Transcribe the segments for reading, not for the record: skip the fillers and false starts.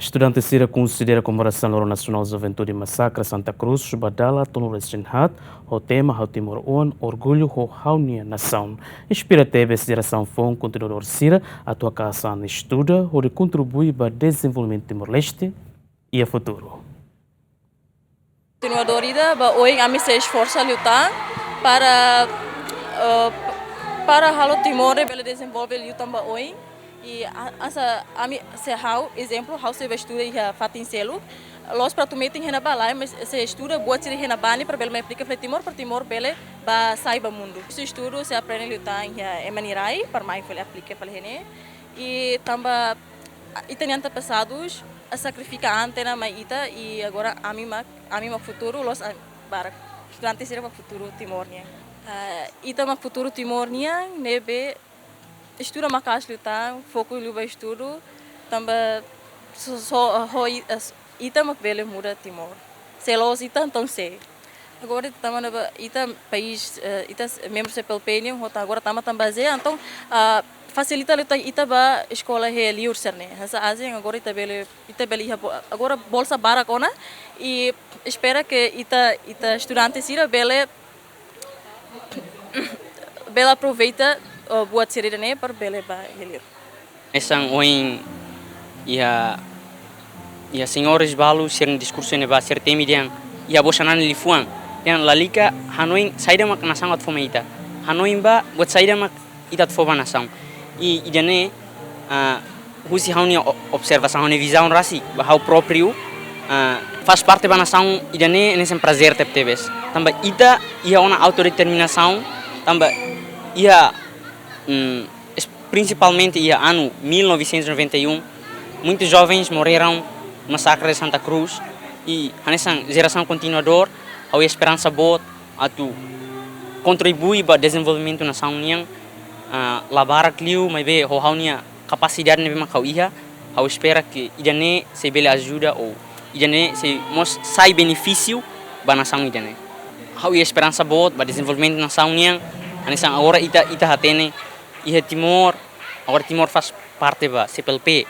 Estudantes Sira considera a comemoração do Nacional Juventude Massacre Santa Cruz, Badala, Tonores Jinhat, o tema ao Timor On, Orgulho o Haunia Nação. Inspira teve essa geração fom continuador Sira, a tua casa estuda, onde contribui para o desenvolvimento Timor-Leste e a futuro. Continuador ida, hoje a mim se esforça a lutar para halo Timor ele desenvolver luta hoje. E a mim se exemplo how se estuda e fatin selo los para tu meeting hena balai mas se estuda buat ciri hena bani para bele aplica para Timor bele ba saiba mundo se estudo se aprende lutar e emanirai para mais ele aplica para hene e tamba itanianta passados a sacrificar antena mai ita e agora a mim futuro los para estudantes será para futuro Timornia ita ma futuro Timornia nebe estuda makas lutar, foco luba estudo, também ita mak bele muda Timor. Selos ita então se. Agora também ita país ita membro se pelpenium, agora também base, então facilita luta ita ba escola he liur serne. Hasa azing agora ita bele agora bolsa barakona e espera que ita estudantes ira bele aproveita buat cerita ne per bele ba helir. Esang oin ia senhores balu sering diskurso ne ba ser temi diang ia bosanan lifuang yang lalika hanoin saida mak nasangat fomeita hanoin ba buat saida mak itat fova nasang I idane husi hauni observação hauni visão rasi ba hau próprio faz parte ba nasang idane nesse prazer tebes tamba ita ia ona autodeterminação tamba ia principalmente no ano 1991, muitos jovens morreram no massacre de Santa Cruz e nessa geração continuador, a esperança boa a tu contribui para o desenvolvimento da nação união, lavar aquilo, mas ver a capacidade de ver kau ia, a espera que idane se bele ajuda ou idane se mos sai benefício para a nação idane. A esperança boa para o desenvolvimento da nação união, nessa agora ita hatene e Timor, agora Timor faz parte da CPLP,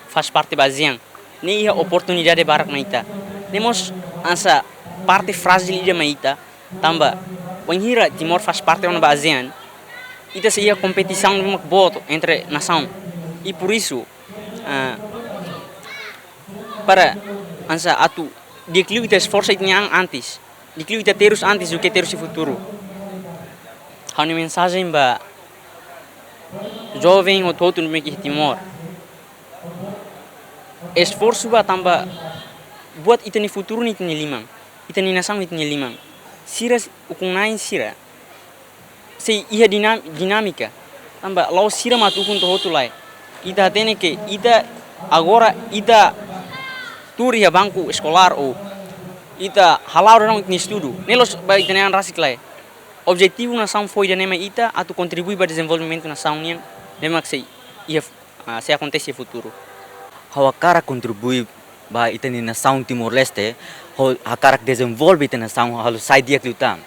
faz parte da ASEAN. Nem a oportunidade de barak maita. Nemos essa parte frágil de maita, também. Quando Timor faz parte da ASEAN, ita seria competição de boa entre nação. E por isso, para essa atu, decliu ita esforço yang antes, decliu ita terus antes do que terus no futuro. Há uma mensagem para jovem ou todo mundo que Timor. Esforço ba tamba buat itani futuro ni tani limang. Itani nação ni tani limang. Sira ukunain sira. Se ia dinâmica. Tamba lau sira matukun to hotulai. Ita tene que ita agora ita turi ya bangku escolar ou ita halau orang ni estudo. Nelos ba itani an rasik lai. Objetivo nação foi de nema ita a tu contribuir para o desenvolvimento da nação nem nema que se acontece no futuro. How cara contribui para ita ni nação Timor-Leste, how cara desenvolve ita nação how sai dia lutar.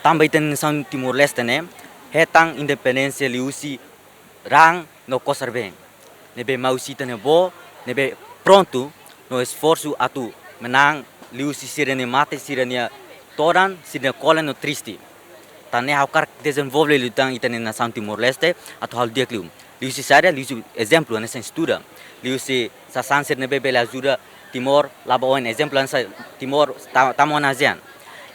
Também ita ni nação Timor-Leste né, hetang independência liusi rang no conserve. Nebe mausi ita nebo, nebe pronto no esforço a tu menang liusi sirene mate sirene toran sirene cola no triste. Tane how cara desenvolve lutar ita ni nação Timor-Leste atau hal dia klium. Liusi saya liusi exemplo nessa estuda. Liusi sa sanser nebe bela ajuda Timor laba on exemplo nessa Timor tamo na ASEAN.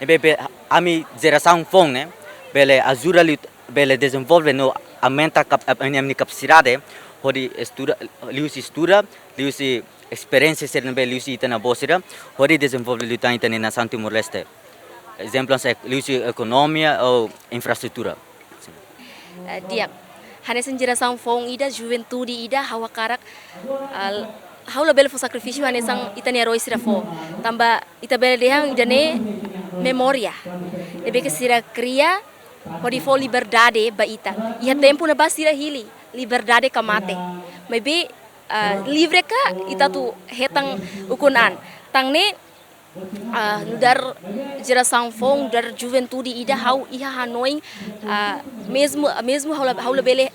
Nebe ami geração fong né bele ajuda bele desenvolve no aumenta a capacidade hori estuda liusi experiência ser nebe liusi ita na bosira hori desenvolve lutar ita ni nação Timor-Leste. Exemplos liusi economia ou infraestrutura. Dia hanya geração fong ida juventude ida hawa karak haula bel fo sacrifício hanya sang itania roi sira fo tamba ita bel dehang idane memoria lebe que sira cria pode fo liberdade ba ita ia tempo na basira hili liberdade kamate maybe livre ka ita tu hetang ukunan tang ne nudar geração fong dar juventude ida hau iha hanoi mesmo haula bele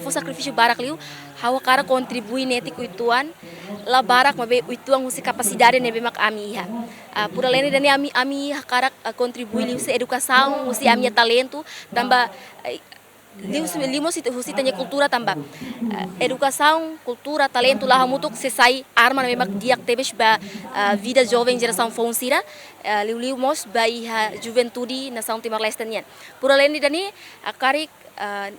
fo sacrifício barak liu hau cara contribui neti kuituan la barak mabe uituan husi capacidade nebe mak ami iha por além dani ami cara contribui liu se educação husi ami talento tamba Limos husi tanya kultura tamba educação, cultura, talento lá mutuk se sai arma na memak diak tebes ba vida jovem geração fonsira liu mos ba iha juventude na São Timor Leste nian. Por além dani akarik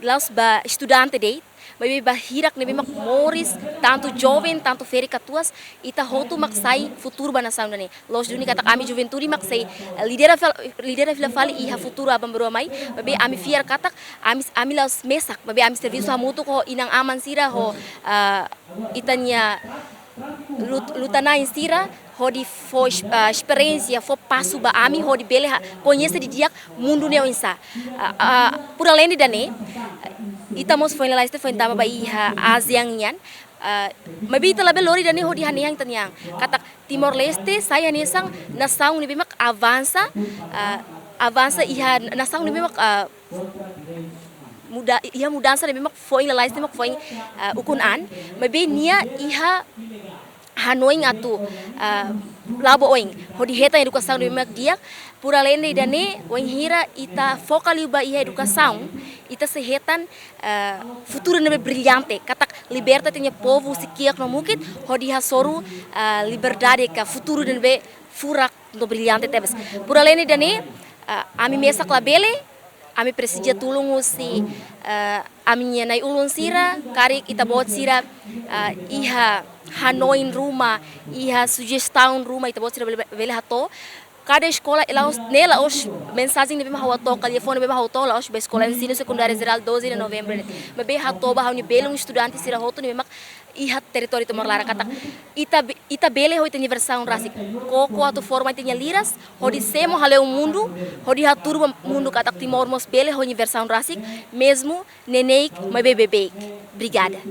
laus ba estudante dei Baby bahirak nebe mak moris tanto jovem tanto feri katuas ita hotu mak sai futuro ba na São dani. Los duni kata kami juventude mak sai lidera fila fali iha futuro abam berua mai baby ami fiar katak ami laus mesak baby ami serviço hamutu ko inang aman sira ho itanya lutana insira hodi fo experiência fo passo ba ami hodi bele conhece di diak mundo neo insa por além dane itamos foi lá este foi tama ba iha ASEAN yan mabi ita labe lori dani hodi hanihang tanyang katak Timor Leste saya nesang nasaung ni bimak avansa iha nasaung ni bimak mudança ni bimak foi lá este mak foi ukunan mabi nia iha Hanoi ngatu labo oing hodi heta educação do mak dia por além de dane oing hira ita focali ba iha educação ita se hetan futuro nebe brilhante katak liberta tinha povo sikiak no mukit hodi hasoru liberdade ka futuro nebe furak no brilhante tebes por além de dane ami mesak labele ami presidia tulung si ami nai ulun sira karik ita bot sira iha Hanoi rumah, iha sugestão rumah ita bot sira bele hato cada escola ela nela os mensagem de bema hato telefone bema hato la os escola ensino secundário geral 12 de novembro mas be hato ba hauni bele estudante sira hato ni bema iha território Timor Lara kata ita bele ho ita universal rasik koko atu forma ita liras hodi semo haleu mundo hodi haturu mundo kata Timor mos bele ho universal rasik mesmo neneik mas bebek obrigada